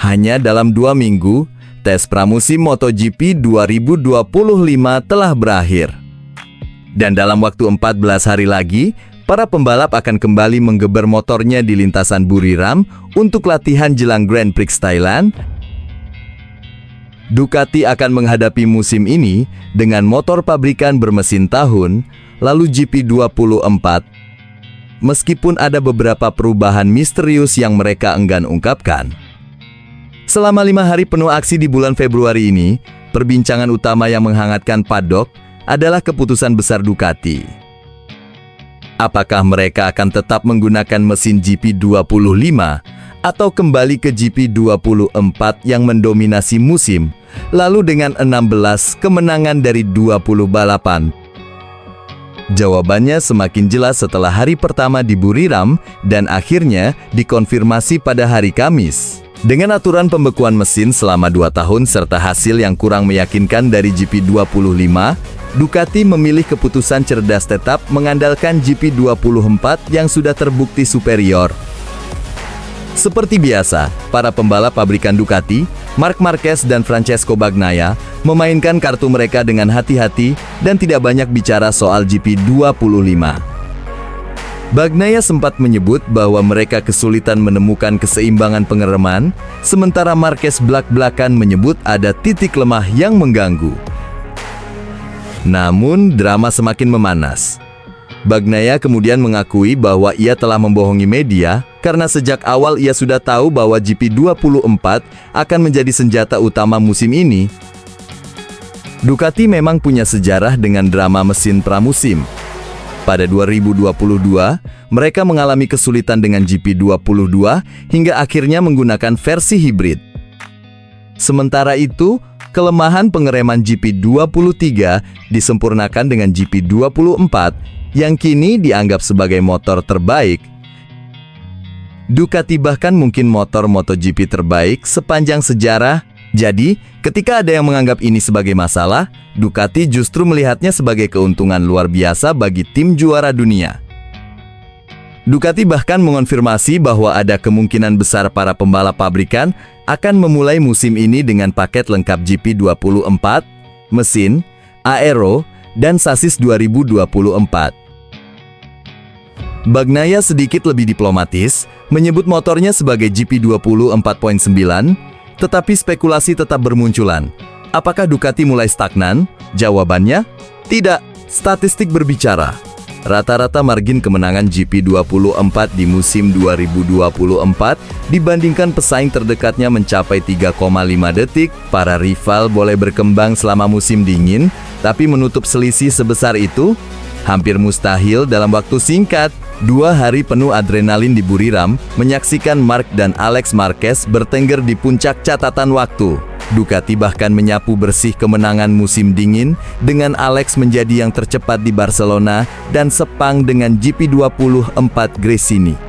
Hanya dalam 2 minggu, tes pramusim MotoGP 2025 telah berakhir. Dan dalam waktu 14 hari lagi, para pembalap akan kembali menggeber motornya di lintasan Buriram untuk latihan jelang Grand Prix Thailand. Ducati akan menghadapi musim ini dengan motor pabrikan bermesin tahun, lalu GP24. Meskipun ada beberapa perubahan misterius yang mereka enggan ungkapkan. Selama 5 hari penuh aksi di bulan Februari ini, perbincangan utama yang menghangatkan paddock adalah keputusan besar Ducati. Apakah mereka akan tetap menggunakan mesin GP25 atau kembali ke GP24 yang mendominasi musim, lalu dengan 16 kemenangan dari 20 balapan? Jawabannya semakin jelas setelah hari pertama di Buriram dan akhirnya dikonfirmasi pada hari Kamis. Dengan aturan pembekuan mesin selama 2 tahun serta hasil yang kurang meyakinkan dari GP25, Ducati memilih keputusan cerdas tetap mengandalkan GP24 yang sudah terbukti superior. Seperti biasa, para pembalap pabrikan Ducati, Marc Marquez dan Francesco Bagnaia, memainkan kartu mereka dengan hati-hati dan tidak banyak bicara soal GP25. Bagnaia sempat menyebut bahwa mereka kesulitan menemukan keseimbangan pengereman, sementara Marquez belak-belakan menyebut ada titik lemah yang mengganggu. Namun, drama semakin memanas. Bagnaia kemudian mengakui bahwa ia telah membohongi media karena sejak awal ia sudah tahu bahwa GP24 akan menjadi senjata utama musim ini. Ducati memang punya sejarah dengan drama mesin pramusim. Pada 2022, mereka mengalami kesulitan dengan GP22 hingga akhirnya menggunakan versi hibrid. Sementara itu, kelemahan pengereman GP23 disempurnakan dengan GP24 yang kini dianggap sebagai motor terbaik. Ducati bahkan mungkin motor MotoGP terbaik sepanjang sejarah. Jadi, ketika ada yang menganggap ini sebagai masalah, Ducati justru melihatnya sebagai keuntungan luar biasa bagi tim juara dunia. Ducati bahkan mengonfirmasi bahwa ada kemungkinan besar para pembalap pabrikan akan memulai musim ini dengan paket lengkap GP24, mesin, aero, dan sasis 2024. Bagnaia sedikit lebih diplomatis, menyebut motornya sebagai GP20 4.9, tetapi spekulasi tetap bermunculan. Apakah Ducati mulai stagnan? Jawabannya, tidak. Statistik berbicara. Rata-rata margin kemenangan GP24 di musim 2024 dibandingkan pesaing terdekatnya mencapai 3,5 detik. Para rival boleh berkembang selama musim dingin, tapi menutup selisih sebesar itu hampir mustahil dalam waktu singkat. 2 hari penuh adrenalin di Buriram menyaksikan Marc dan Alex Marquez bertengger di puncak catatan waktu. Ducati bahkan menyapu bersih kemenangan musim dingin dengan Alex menjadi yang tercepat di Barcelona dan Sepang dengan GP24 Gresini.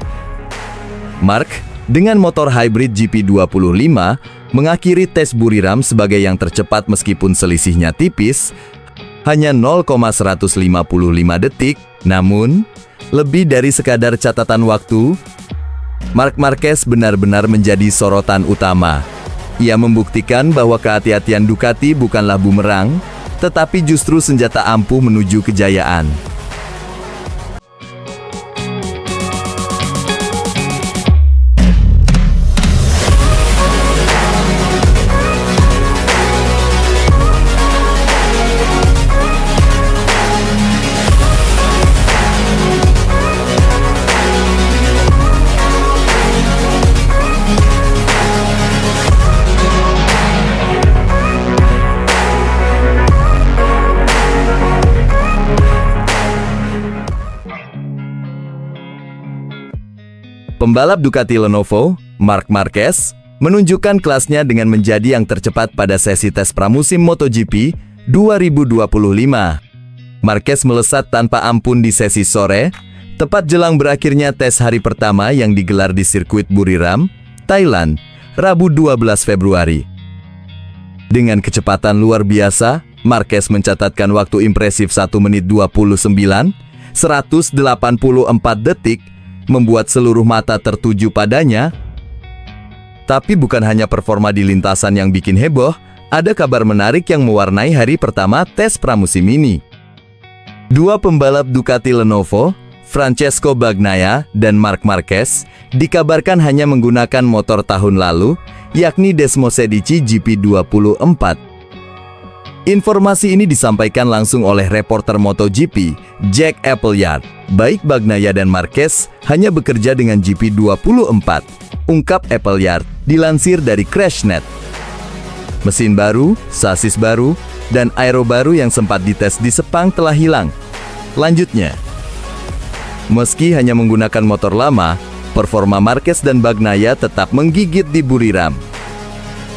Marc, dengan motor hybrid GP25, mengakhiri tes Buriram sebagai yang tercepat meskipun selisihnya tipis, hanya 0,155 detik, namun lebih dari sekadar catatan waktu, Marc Marquez benar-benar menjadi sorotan utama. Ia membuktikan bahwa kehati-hatian Ducati bukanlah bumerang, tetapi justru senjata ampuh menuju kejayaan. Pembalap Ducati Lenovo, Marc Marquez, menunjukkan kelasnya dengan menjadi yang tercepat pada sesi tes pramusim MotoGP 2025. Marquez melesat tanpa ampun di sesi sore, tepat jelang berakhirnya tes hari pertama yang digelar di sirkuit Buriram, Thailand, Rabu 12 Februari. Dengan kecepatan luar biasa, Marquez mencatatkan waktu impresif 1 menit 29, 184 detik, membuat seluruh mata tertuju padanya. Tapi bukan hanya performa di lintasan yang bikin heboh, ada kabar menarik yang mewarnai hari pertama tes pramusim ini. Dua pembalap Ducati Lenovo, Francesco Bagnaia dan Marc Marquez, dikabarkan hanya menggunakan motor tahun lalu, yakni Desmosedici GP24. Informasi ini disampaikan langsung oleh reporter MotoGP, Jack Appleyard. Baik Bagnaia dan Marquez hanya bekerja dengan GP24, ungkap Appleyard, dilansir dari Crashnet. Mesin baru, sasis baru, dan aero baru yang sempat dites di Sepang telah hilang. Lanjutnya, meski hanya menggunakan motor lama, performa Marquez dan Bagnaia tetap menggigit di Buriram.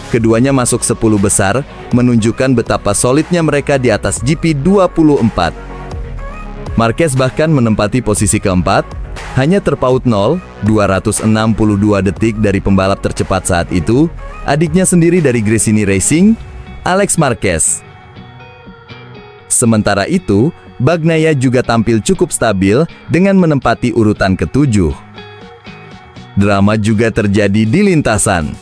Keduanya masuk 10 besar, menunjukkan betapa solidnya mereka di atas GP24. Marquez bahkan menempati posisi keempat, hanya terpaut 262 detik dari pembalap tercepat saat itu, adiknya sendiri dari Gresini Racing, Alex Marquez. Sementara itu, Bagnaia juga tampil cukup stabil dengan menempati urutan ke-7. Drama juga terjadi di lintasan.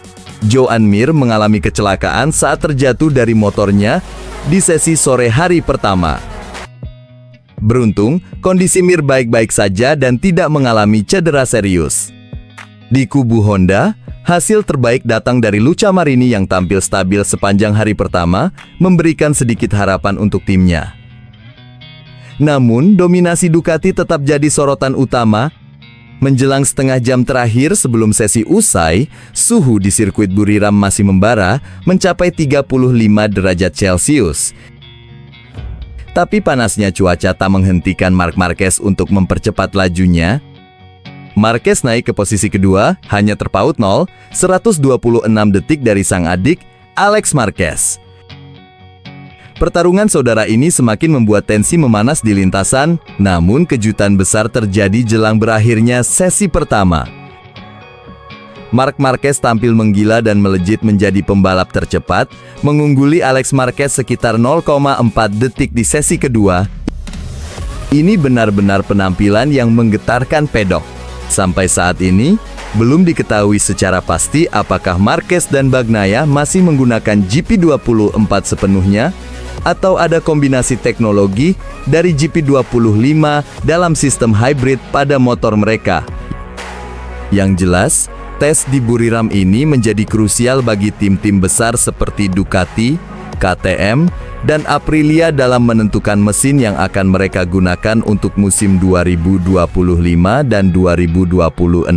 Joan Mir mengalami kecelakaan saat terjatuh dari motornya di sesi sore hari pertama. Beruntung, kondisi Mir baik-baik saja dan tidak mengalami cedera serius. Di kubu Honda, hasil terbaik datang dari Luca Marini yang tampil stabil sepanjang hari pertama, memberikan sedikit harapan untuk timnya. Namun, dominasi Ducati tetap jadi sorotan utama. Menjelang setengah jam terakhir sebelum sesi usai, suhu di sirkuit Buriram masih membara, mencapai 35 derajat Celcius. Tapi panasnya cuaca tak menghentikan Marc Marquez untuk mempercepat lajunya. Marquez naik ke posisi kedua, hanya terpaut 126 detik dari sang adik, Alex Marquez. Pertarungan saudara ini semakin membuat tensi memanas di lintasan, namun kejutan besar terjadi jelang berakhirnya sesi pertama. Marc Marquez tampil menggila dan melejit menjadi pembalap tercepat, mengungguli Alex Marquez sekitar 0,4 detik di sesi kedua. Ini benar-benar penampilan yang menggetarkan pedok. Sampai saat ini, belum diketahui secara pasti apakah Marquez dan Bagnaia masih menggunakan GP24 sepenuhnya, atau ada kombinasi teknologi dari GP25 dalam sistem hybrid pada motor mereka. Yang jelas, tes di Buriram ini menjadi krusial bagi tim-tim besar seperti Ducati, KTM, dan Aprilia dalam menentukan mesin yang akan mereka gunakan untuk musim 2025 dan 2026.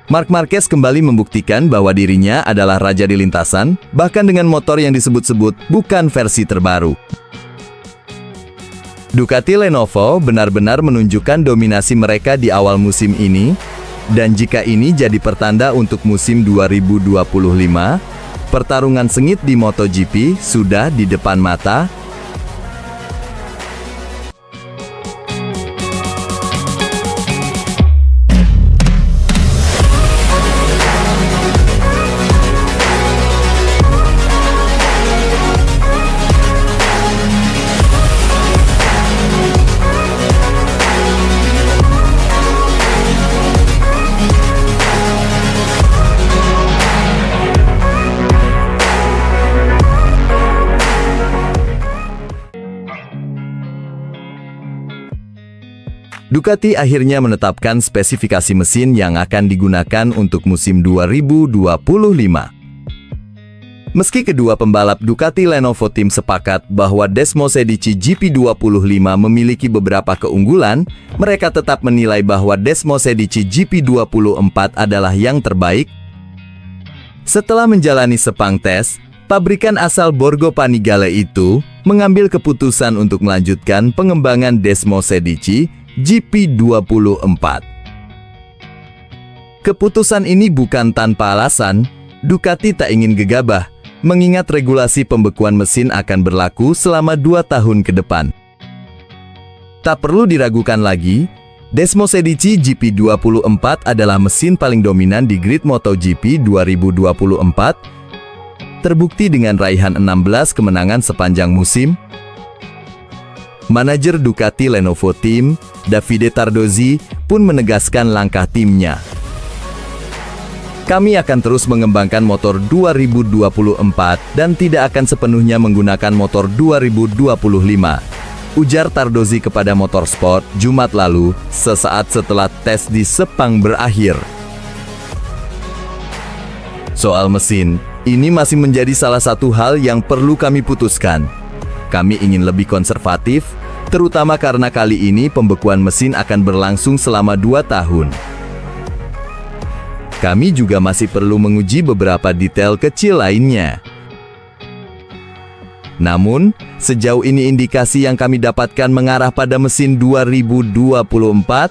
Marc Marquez kembali membuktikan bahwa dirinya adalah raja di lintasan, bahkan dengan motor yang disebut-sebut bukan versi terbaru. Ducati Lenovo benar-benar menunjukkan dominasi mereka di awal musim ini, dan jika ini jadi pertanda untuk musim 2025, pertarungan sengit di MotoGP sudah di depan mata. Ducati akhirnya menetapkan spesifikasi mesin yang akan digunakan untuk musim 2025. Meski kedua pembalap Ducati Lenovo Team sepakat bahwa Desmosedici GP25 memiliki beberapa keunggulan, mereka tetap menilai bahwa Desmosedici GP24 adalah yang terbaik. Setelah menjalani Sepang tes, pabrikan asal Borgo Panigale itu mengambil keputusan untuk melanjutkan pengembangan Desmosedici GP24. Keputusan ini bukan tanpa alasan. Ducati tak ingin gegabah, mengingat regulasi pembekuan mesin akan berlaku selama 2 tahun ke depan. Tak perlu diragukan lagi, Desmosedici GP24 adalah mesin paling dominan di grid MotoGP 2024, terbukti dengan raihan 16 kemenangan sepanjang musim. Manajer Ducati Lenovo Team, Davide Tardozzi, pun menegaskan langkah timnya. Kami akan terus mengembangkan motor 2024 dan tidak akan sepenuhnya menggunakan motor 2025. Ujar Tardozzi kepada Motorsport Jumat lalu, sesaat setelah tes di Sepang berakhir. Soal mesin, ini masih menjadi salah satu hal yang perlu kami putuskan. Kami ingin lebih konservatif, terutama karena kali ini pembekuan mesin akan berlangsung selama 2 tahun. Kami juga masih perlu menguji beberapa detail kecil lainnya. Namun, sejauh ini indikasi yang kami dapatkan mengarah pada mesin 2024.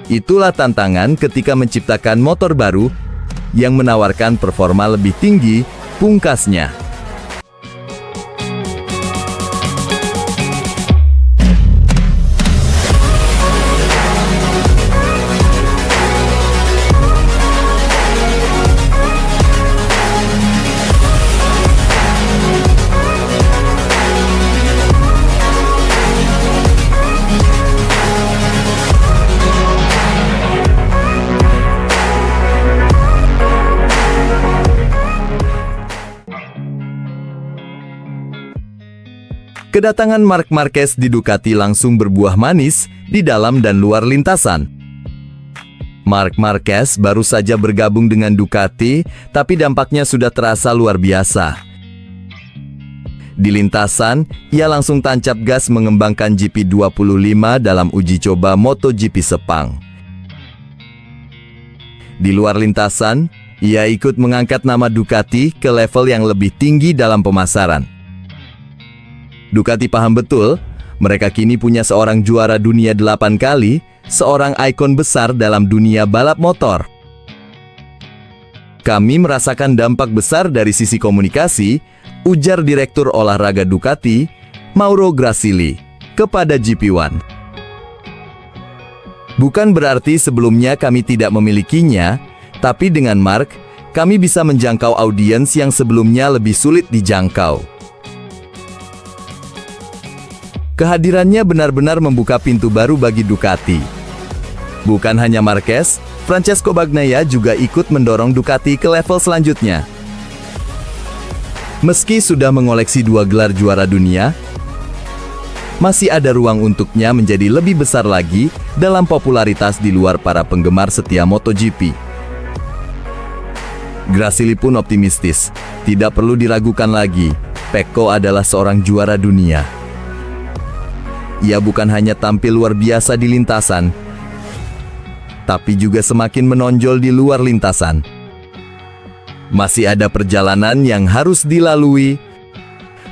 Itulah tantangan ketika menciptakan motor baru yang menawarkan performa lebih tinggi, pungkasnya. Kedatangan Marc Marquez di Ducati langsung berbuah manis di dalam dan luar lintasan. Marc Marquez baru saja bergabung dengan Ducati, tapi dampaknya sudah terasa luar biasa. Di lintasan, ia langsung tancap gas mengembangkan GP25 dalam uji coba MotoGP Sepang. Di luar lintasan, ia ikut mengangkat nama Ducati ke level yang lebih tinggi dalam pemasaran. Ducati paham betul, mereka kini punya seorang juara dunia 8 kali, seorang ikon besar dalam dunia balap motor. Kami merasakan dampak besar dari sisi komunikasi, ujar Direktur Olahraga Ducati, Mauro Grasili, kepada GP1. Bukan berarti sebelumnya kami tidak memilikinya, tapi dengan Marc, kami bisa menjangkau audiens yang sebelumnya lebih sulit dijangkau. Kehadirannya benar-benar membuka pintu baru bagi Ducati. Bukan hanya Marquez, Francesco Bagnaia juga ikut mendorong Ducati ke level selanjutnya. Meski sudah mengoleksi 2 gelar juara dunia, masih ada ruang untuknya menjadi lebih besar lagi dalam popularitas di luar para penggemar setia MotoGP. Grasili pun optimistis, tidak perlu diragukan lagi, Pecco adalah seorang juara dunia. Ia bukan hanya tampil luar biasa di lintasan, tapi juga semakin menonjol di luar lintasan. Masih ada perjalanan yang harus dilalui,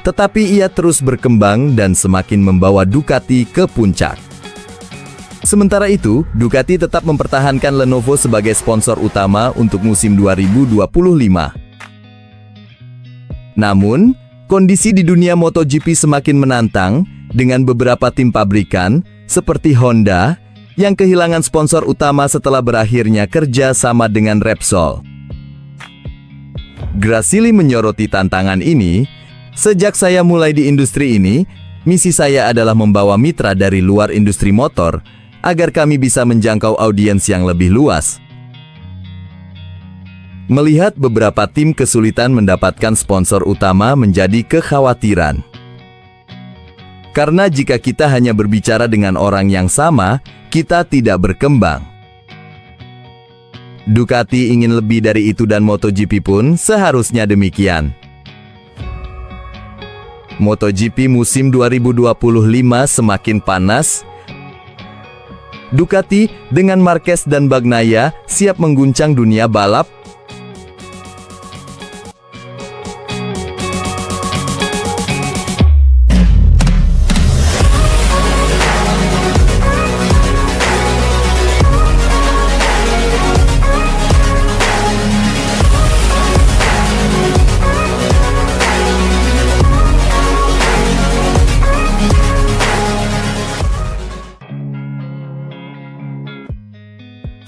tetapi ia terus berkembang dan semakin membawa Ducati ke puncak. Sementara itu, Ducati tetap mempertahankan Lenovo sebagai sponsor utama untuk musim 2025. Namun, kondisi di dunia MotoGP semakin menantang, dengan beberapa tim pabrikan, seperti Honda, yang kehilangan sponsor utama setelah berakhirnya kerja sama dengan Repsol. Grasili menyoroti tantangan ini, sejak saya mulai di industri ini, misi saya adalah membawa mitra dari luar industri motor, agar kami bisa menjangkau audiens yang lebih luas. Melihat beberapa tim kesulitan mendapatkan sponsor utama menjadi kekhawatiran. Karena jika kita hanya berbicara dengan orang yang sama, kita tidak berkembang. Ducati ingin lebih dari itu dan MotoGP pun seharusnya demikian. MotoGP musim 2025 semakin panas. Ducati dengan Marquez dan Bagnaia siap mengguncang dunia balap.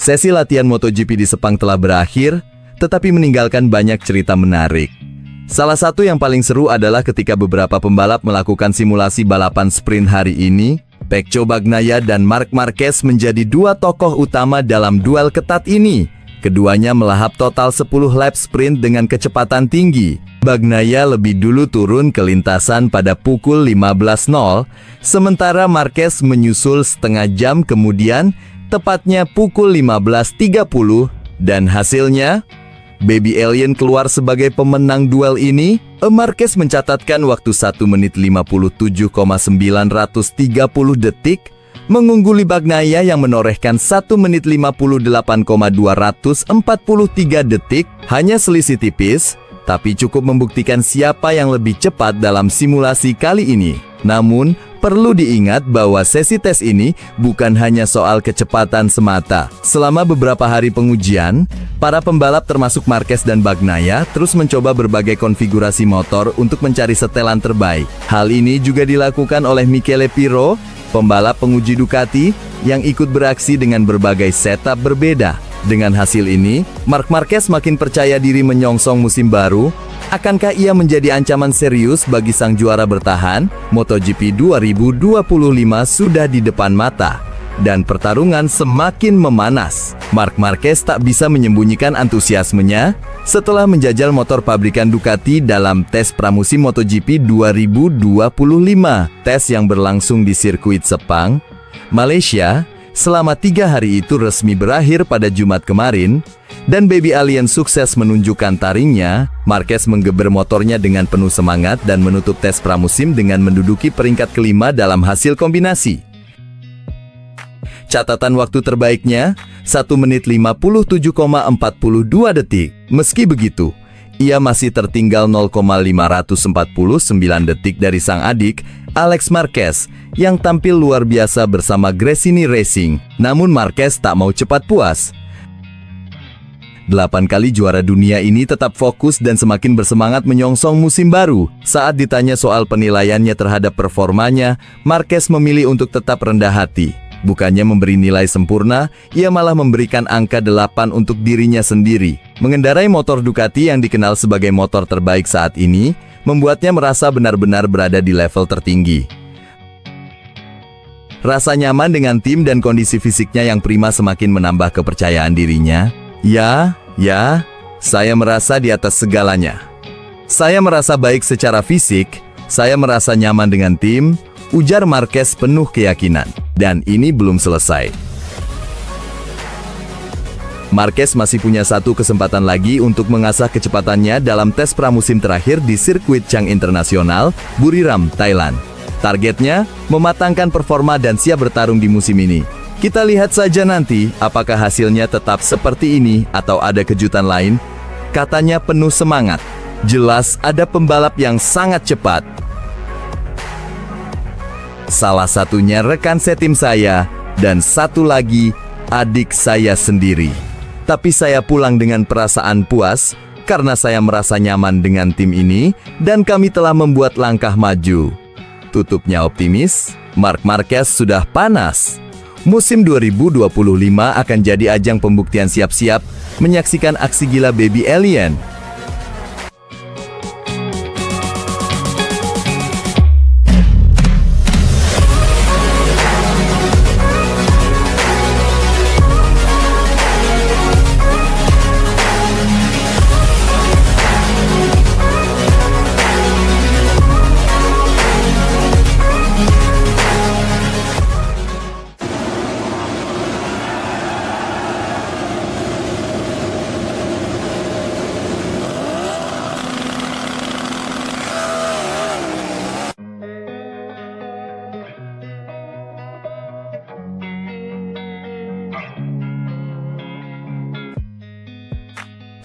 Sesi latihan MotoGP di Sepang telah berakhir, tetapi meninggalkan banyak cerita menarik. Salah satu yang paling seru adalah ketika beberapa pembalap melakukan simulasi balapan sprint hari ini. Pecco Bagnaia dan Marc Marquez menjadi 2 tokoh utama dalam duel ketat ini, Keduanya melahap total 10 lap sprint dengan kecepatan tinggi. Bagnaia lebih dulu turun ke lintasan pada pukul 15.00, sementara Marquez menyusul setengah jam kemudian, tepatnya pukul 15.30, dan hasilnya, Baby Alien keluar sebagai pemenang duel ini. Marquez mencatatkan waktu 1 menit 57,930 detik, mengungguli Bagnaia yang menorehkan 1 menit 58,243 detik, hanya selisih tipis, tapi cukup membuktikan siapa yang lebih cepat dalam simulasi kali ini. Namun, perlu diingat bahwa sesi tes ini bukan hanya soal kecepatan semata. Selama beberapa hari pengujian, para pembalap termasuk Marquez dan Bagnaia terus mencoba berbagai konfigurasi motor untuk mencari setelan terbaik. Hal ini juga dilakukan oleh Michele Pirro, pembalap penguji Ducati, yang ikut beraksi dengan berbagai setup berbeda. Dengan hasil ini, Marc Marquez makin percaya diri menyongsong musim baru. Akankah ia menjadi ancaman serius bagi sang juara bertahan? MotoGP 2025 sudah di depan mata, dan pertarungan semakin memanas. Marc Marquez tak bisa menyembunyikan antusiasmenya setelah menjajal motor pabrikan Ducati dalam tes pramusim MotoGP 2025. Tes yang berlangsung di sirkuit Sepang, Malaysia, selama 3 hari itu resmi berakhir pada Jumat kemarin, dan Baby Alien sukses menunjukkan taringnya. Marquez menggeber motornya dengan penuh semangat dan menutup tes pramusim dengan menduduki peringkat kelima dalam hasil kombinasi. Catatan waktu terbaiknya, 1 menit 57,42 detik. Meski begitu, ia masih tertinggal 0,549 detik dari sang adik, Alex Marquez, yang tampil luar biasa bersama Gresini Racing. Namun Marquez tak mau cepat puas. 8 kali juara dunia ini tetap fokus dan semakin bersemangat menyongsong musim baru. Saat ditanya soal penilaiannya terhadap performanya, Marquez memilih untuk tetap rendah hati. Bukannya memberi nilai sempurna, ia malah memberikan angka 8 untuk dirinya sendiri. Mengendarai motor Ducati yang dikenal sebagai motor terbaik saat ini, membuatnya merasa benar-benar berada di level tertinggi. Rasa nyaman dengan tim dan kondisi fisiknya yang prima semakin menambah kepercayaan dirinya. Ya, saya merasa di atas segalanya. Saya merasa baik secara fisik, saya merasa nyaman dengan tim, ujar Marquez penuh keyakinan. Dan ini belum selesai. Marquez masih punya satu kesempatan lagi untuk mengasah kecepatannya dalam tes pramusim terakhir di sirkuit Chang Internasional, Buriram, Thailand. Targetnya, mematangkan performa dan siap bertarung di musim ini. Kita lihat saja nanti apakah hasilnya tetap seperti ini atau ada kejutan lain, katanya penuh semangat. Jelas ada pembalap yang sangat cepat. Salah satunya rekan setim saya, dan satu lagi adik saya sendiri. Tapi saya pulang dengan perasaan puas karena saya merasa nyaman dengan tim ini dan kami telah membuat langkah maju. Tutupnya optimis, Marc Marquez sudah panas. Musim 2025 akan jadi ajang pembuktian siap-siap menyaksikan aksi gila Baby Alien.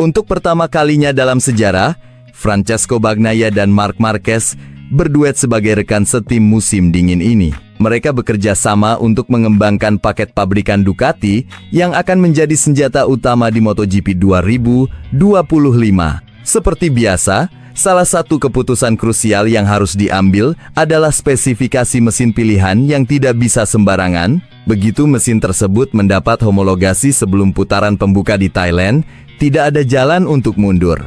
Untuk pertama kalinya dalam sejarah, Francesco Bagnaia dan Marc Marquez berduet sebagai rekan setim musim dingin ini. Mereka bekerja sama untuk mengembangkan paket pabrikan Ducati yang akan menjadi senjata utama di MotoGP 2025. Seperti biasa, salah satu keputusan krusial yang harus diambil adalah spesifikasi mesin pilihan yang tidak bisa sembarangan. Begitu mesin tersebut mendapat homologasi sebelum putaran pembuka di Thailand, tidak ada jalan untuk mundur.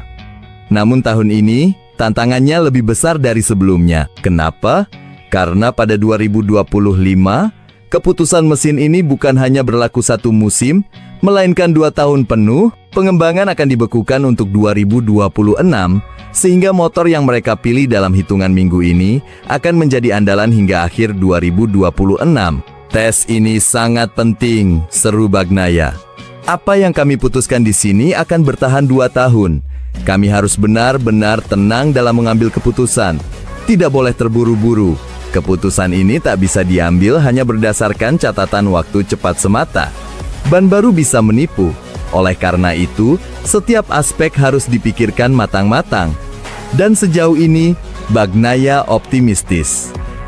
Namun tahun ini, tantangannya lebih besar dari sebelumnya. Kenapa? Karena pada 2025, keputusan mesin ini bukan hanya berlaku 1 musim, melainkan 2 tahun penuh. Pengembangan akan dibekukan untuk 2026, sehingga motor yang mereka pilih dalam hitungan minggu ini akan menjadi andalan hingga akhir 2026. Tes ini sangat penting, seru Bagnaia. Apa yang kami putuskan di sini akan bertahan 2 tahun. Kami harus benar-benar tenang dalam mengambil keputusan. Tidak boleh terburu-buru. Keputusan ini tak bisa diambil hanya berdasarkan catatan waktu cepat semata. Ban baru bisa menipu. Oleh karena itu, setiap aspek harus dipikirkan matang-matang. Dan sejauh ini, Bagnaia optimistis.